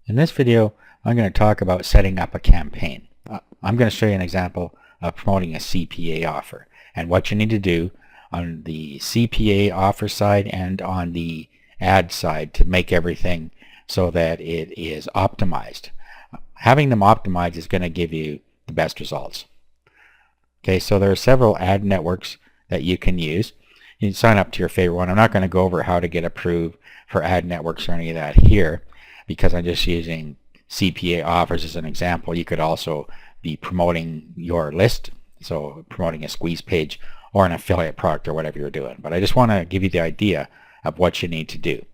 In this video, I'm going to talk about setting up a campaign. I'm going to show you an example of promoting a CPA offer and what you need to do on the CPA offer side and on the ad side to make everything so that it is optimized. Having them optimized is going to give you the best results. Okay, so there are several ad networks that you can use. You can sign up to your favorite one. I'm not going to go over how to get approved for ad networks or any of that here, because I'm just using CPA offers as an example. You could also be promoting your list, so promoting a squeeze page or an affiliate product or whatever you're doing. But I just want to give you the idea of what you need to do.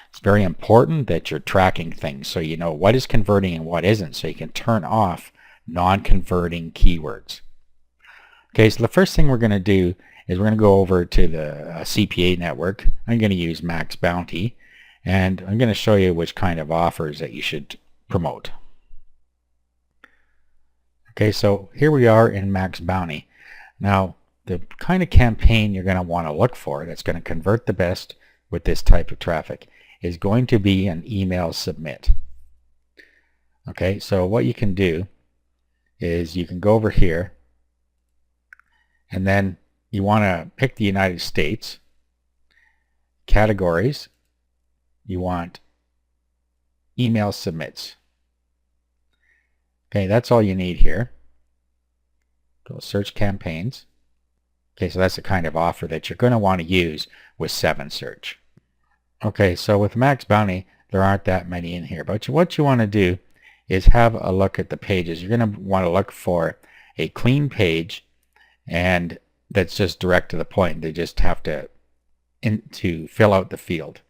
It's very important that you're tracking things so you know what is converting and what isn't, so you can turn off non-converting keywords. Okay, so the first thing we're going to do is we're going to go over to the CPA network. I'm going to use Max Bounty, and I'm going to show you which kind of offers that you should promote. Okay, so here we are in Max Bounty. Now, the kind of campaign you're going to want to look for that's going to convert the best with this type of traffic is going to be an email submit. Okay, so what you can do is you can go over here, and then you want to pick the United States, categories, you want email submits. Okay, that's all you need here. Go search campaigns. Okay, so that's the kind of offer that you're going to want to use with 7 search. Okay, so with Max Bounty, there aren't that many in here, but what you want to do is have a look at the pages. You're going to want to look for a clean page, and that's just direct to the point. They just have to fill out the field.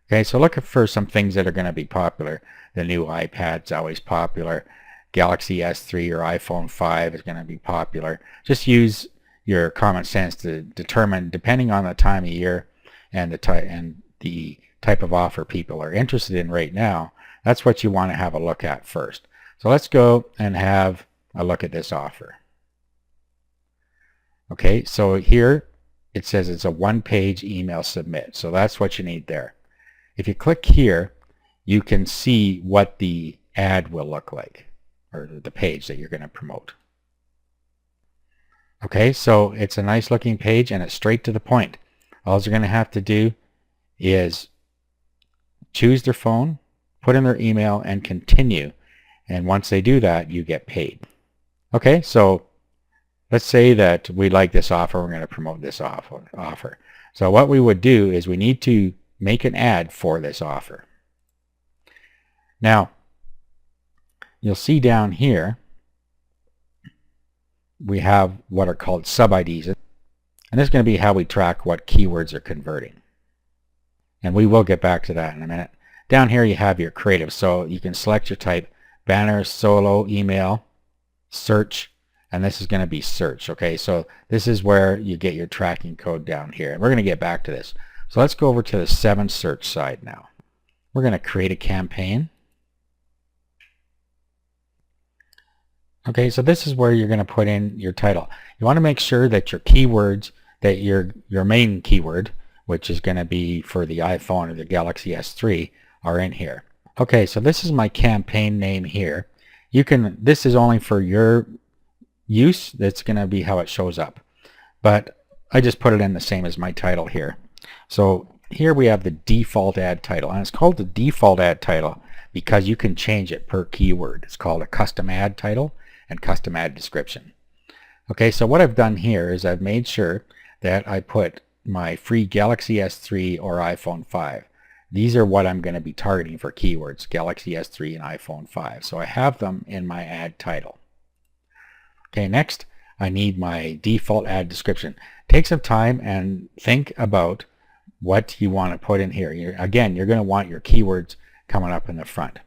Okay, so look for some things that are going to be popular. The new iPad's always popular. Galaxy S3 or iPhone 5 is going to be popular. Just use your common sense to determine, depending on the time of year and the type of offer people are interested in right now, that's what you want to have a look at first. So let's go and have a look at this offer. Okay, so here it says it's a one-page email submit. So that's what you need there. If you click here, you can see what the ad will look like, or the page that you're going to promote. Okay, so it's a nice looking page and it's straight to the point. All they're going to have to do is choose their phone, put in their email, and continue. And once they do that, you get paid. Okay, so let's say that we like this offer. We're going to promote this offer. So what we would do is we need to make an ad for this offer. Now, you'll see down here we have what are called sub-IDs. And this is going to be how we track what keywords are converting. And we will get back to that in a minute. Down here you have your creative. So you can select your type: banner, solo, email, search, and this is going to be search. Okay, so this is where you get your tracking code down here. And we're going to get back to this. So let's go over to the 7 search side now. We're going to create a campaign. Okay, so this is where you're going to put in your title. You want to make sure that your keywords, that your main keyword, which is going to be for the iPhone or the Galaxy S3, are in here. Okay, so this is my campaign name here. This is only for your use. That's going to be how it shows up. But I just put it in the same as my title here. So here we have the default ad title, and it's called the default ad title because you can change it per keyword. It's called a custom ad title and custom ad description. Okay, so what I've done here is I've made sure that I put my free Galaxy S3 or iPhone 5. These are what I'm going to be targeting for keywords: Galaxy S3 and iPhone 5. So I have them in my ad title. Okay, next I need my default ad description. Take some time and think about what you want to put in here. Again, you're going to want your keywords coming up in the front.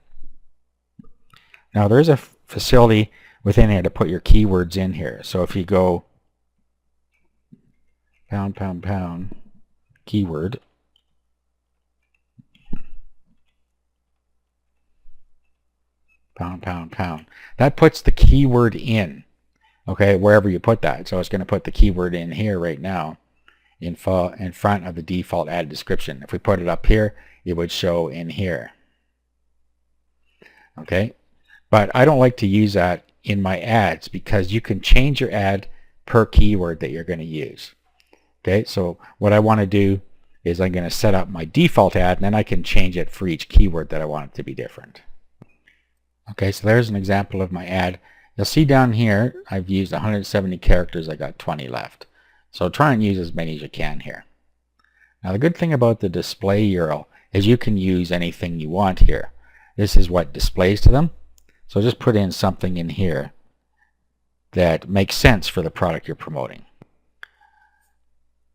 Now there's a facility within here to put your keywords in here. So if you go pound keyword, pound, that puts the keyword in, okay, wherever you put that. So it's going to put the keyword in here right now in front of the default ad description. If we put it up here, it would show in here. Okay, but I don't like to use that in my ads because you can change your ad per keyword that you're going to use. Okay, so what I want to do is I'm going to set up my default ad, and then I can change it for each keyword that I want it to be different. Okay, so there's an example of my ad. You'll see down here I've used 170 characters. I got 20 left. So try and use as many as you can here. Now the good thing about the display URL is you can use anything you want here. This is what displays to them. So just put in something in here that makes sense for the product you're promoting.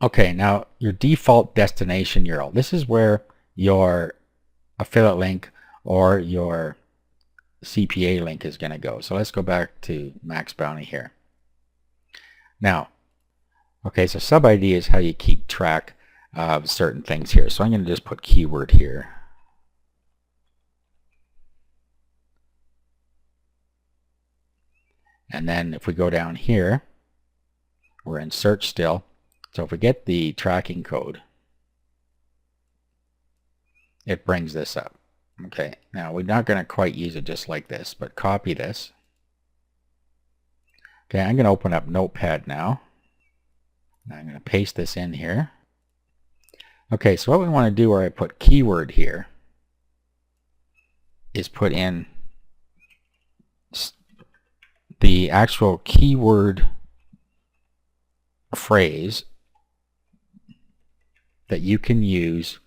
Okay, now your default destination URL. This is where your affiliate link or your CPA link is going to go. So let's go back to Max Bounty here. Now, okay, so sub ID is how you keep track of certain things here. So I'm going to just put keyword here. And then if we go down here, we're in search still. So if we get the tracking code, it brings this up. Okay, now we're not going to quite use it just like this, but copy this. Okay, I'm going to open up Notepad now. I'm going to paste this in here. Okay, so what we want to do where I put keyword here is put in the actual keyword phrase that you can use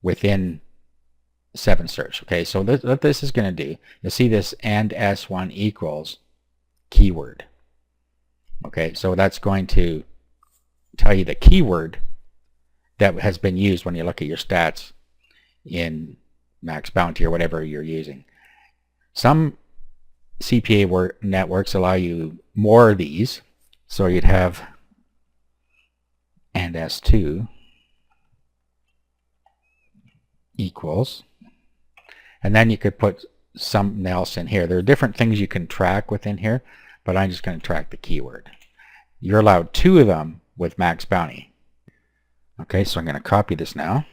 within 7 search. Okay, so what this is going to do, you'll see this and S1 equals keyword. Okay, so that's going to tell you the keyword that has been used when you look at your stats in Max Bounty or whatever you're using. Some CPA networks allow you more of these, so you'd have and S2 equals, and then you could put something else in here. There are different things you can track within here, but I'm just going to track the keyword. You're allowed 2 of them with Max Bounty. Okay, so I'm going to copy this now.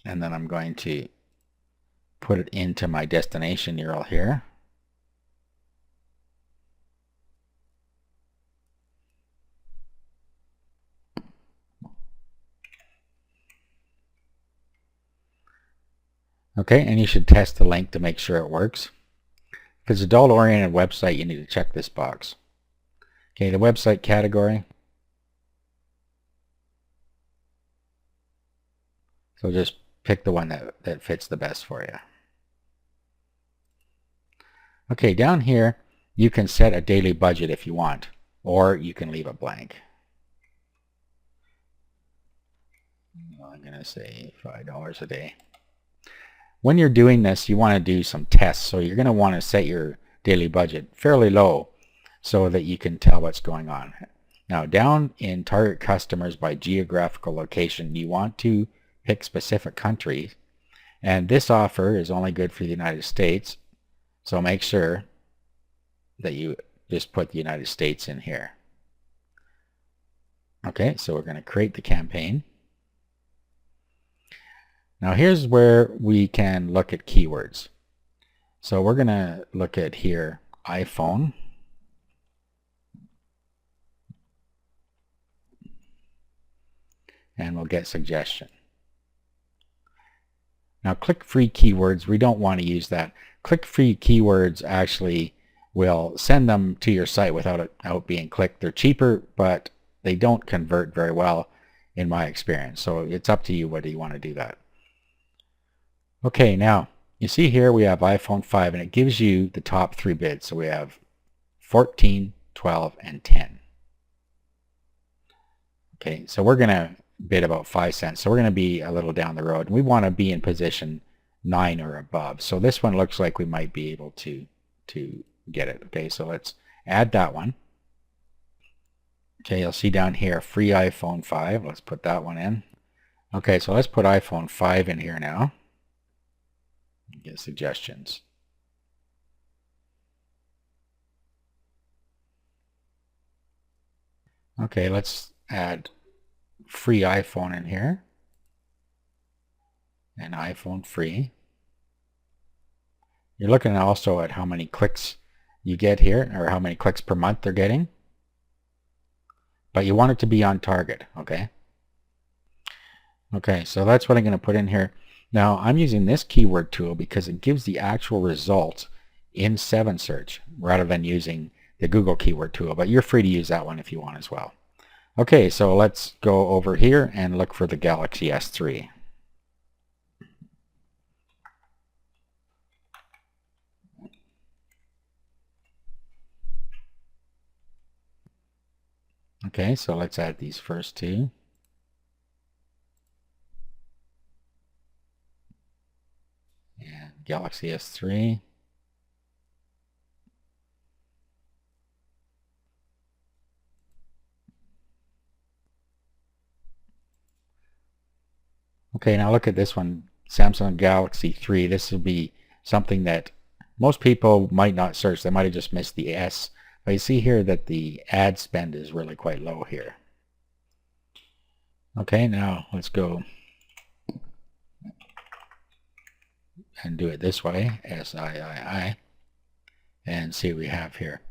And then I'm going to put it into my destination URL here. Okay, and you should test the link to make sure it works. If it's a adult-oriented website, you need to check this box. Okay, the website category. So just pick the one that fits the best for you. Okay, down here, you can set a daily budget if you want, or you can leave it blank. I'm going to say $5 a day. When you're doing this, you want to do some tests. So you're going to want to set your daily budget fairly low so that you can tell what's going on. Now, down in target customers by geographical location, you want to pick specific countries. And this offer is only good for the United States. So make sure that you just put the United States in here. Okay, so we're going to create the campaign. Now here's where we can look at keywords. So we're going to look at here iPhone. And we'll get suggestion. Now click-free keywords, we don't want to use that. Click-free keywords actually will send them to your site without being clicked. They're cheaper, but they don't convert very well in my experience. So it's up to you whether you want to do that. Okay, now you see here we have iPhone 5 and it gives you the top 3 bids. So we have 14, 12, and 10. Okay, so we're going to bid about 5 cents. So we're going to be a little down the road. We want to be in position 9 or above. So this one looks like we might be able to get it. Okay, so let's add that one. Okay, you'll see down here free iPhone 5. Let's put that one in. Okay, so let's put iPhone 5 in here now. Get suggestions. Okay, let's add free iPhone in here. and iPhone free. You're looking also at how many clicks you get here, or how many clicks per month they're getting. But you want it to be on target, okay? Okay, so that's what I'm going to put in here. Now, I'm using this keyword tool because it gives the actual results in 7 Search rather than using the Google keyword tool, but you're free to use that one if you want as well. Okay, so let's go over here and look for the Galaxy S3. Okay, so let's add these first two. And Galaxy S3. Okay, now look at this one, Samsung Galaxy 3. This would be something that most people might not search. They might have just missed the S. But you see here that the ad spend is really quite low here. Okay, now let's go and do it this way, SIII, and see what we have here.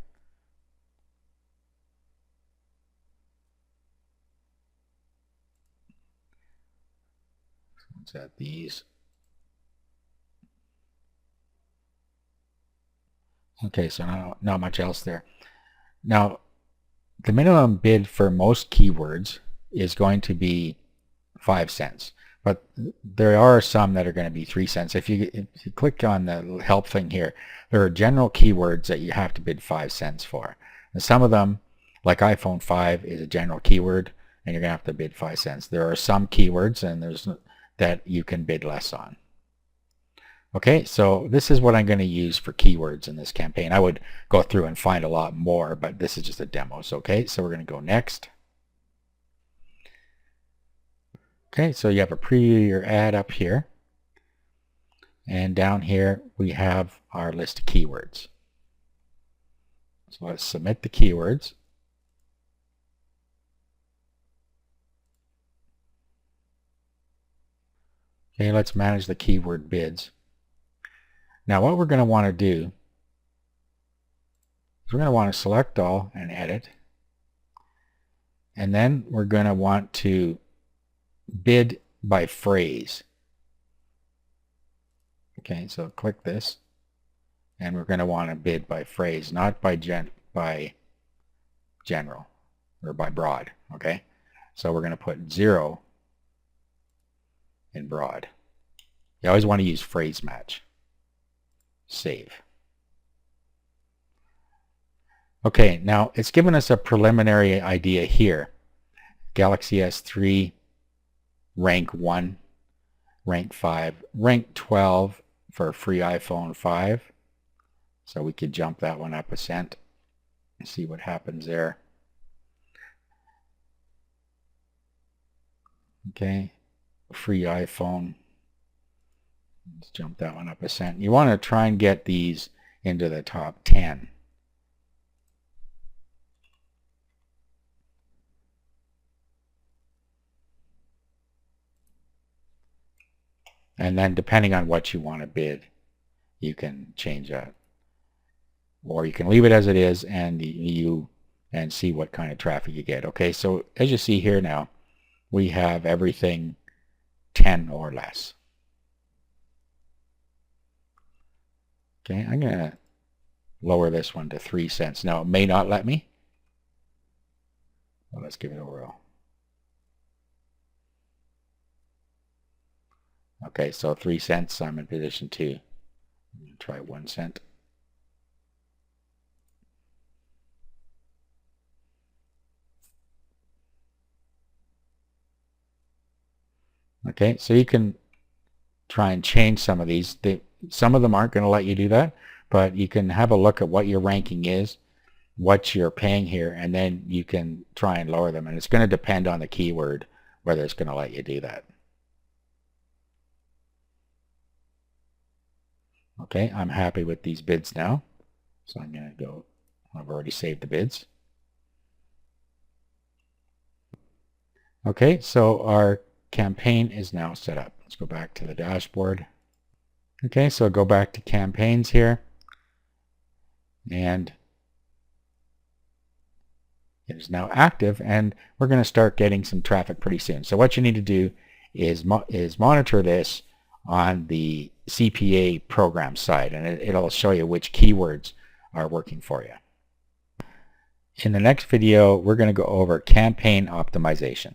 Let's add these. Okay, so not much else there. Now, the minimum bid for most keywords is going to be 5 cents. But there are some that are going to be 3 cents. If you click on the help thing here, there are general keywords that you have to bid 5 cents for. And some of them, like iPhone 5, is a general keyword, and you're going to have to bid 5 cents. There are some keywords and there's that you can bid less on. Okay, so this is what I'm going to use for keywords in this campaign. I would go through and find a lot more, but this is just a demo. So, okay, so we're going to go next. Okay, so you have a preview your ad up here. And down here we have our list of keywords. So let's submit the keywords. Okay, let's manage the keyword bids. Now what we're going to want to do is we're going to want to select all and edit. And then we're going to want to bid by phrase. Okay, so click this, and we're going to want to bid by phrase, not by general or by broad. Okay, so we're going to put 0 in broad. You always want to use phrase match. Save. Okay, now it's given us a preliminary idea here. Galaxy S3, rank 1, rank 5, rank 12 for a free iPhone 5. So we could jump that one up a cent and see what happens there. Okay, free iPhone. Let's jump that one up a cent. You want to try and get these into the top 10. And then depending on what you want to bid, you can change that. Or you can leave it as it is and see what kind of traffic you get. Okay, so as you see here now, we have everything 10 or less. Okay, I'm going to lower this one to 3 cents. Now, it may not let me. Well, let's give it a whirl. Okay, so 3 cents, I'm in position 2. Try 1 cent. Okay, so you can try and change some of these. Some of them aren't going to let you do that, but you can have a look at what your ranking is, what you're paying here, and then you can try and lower them. And it's going to depend on the keyword whether it's going to let you do that. Okay, I'm happy with these bids now. So I'm going to go, I've already saved the bids. Okay, so our campaign is now set up. Let's go back to the dashboard. Okay, so go back to campaigns here, and it is now active, and we're going to start getting some traffic pretty soon. So what you need to do is monitor this on the CPA program side, and it'll show you which keywords are working for you. In the next video, we're going to go over campaign optimization.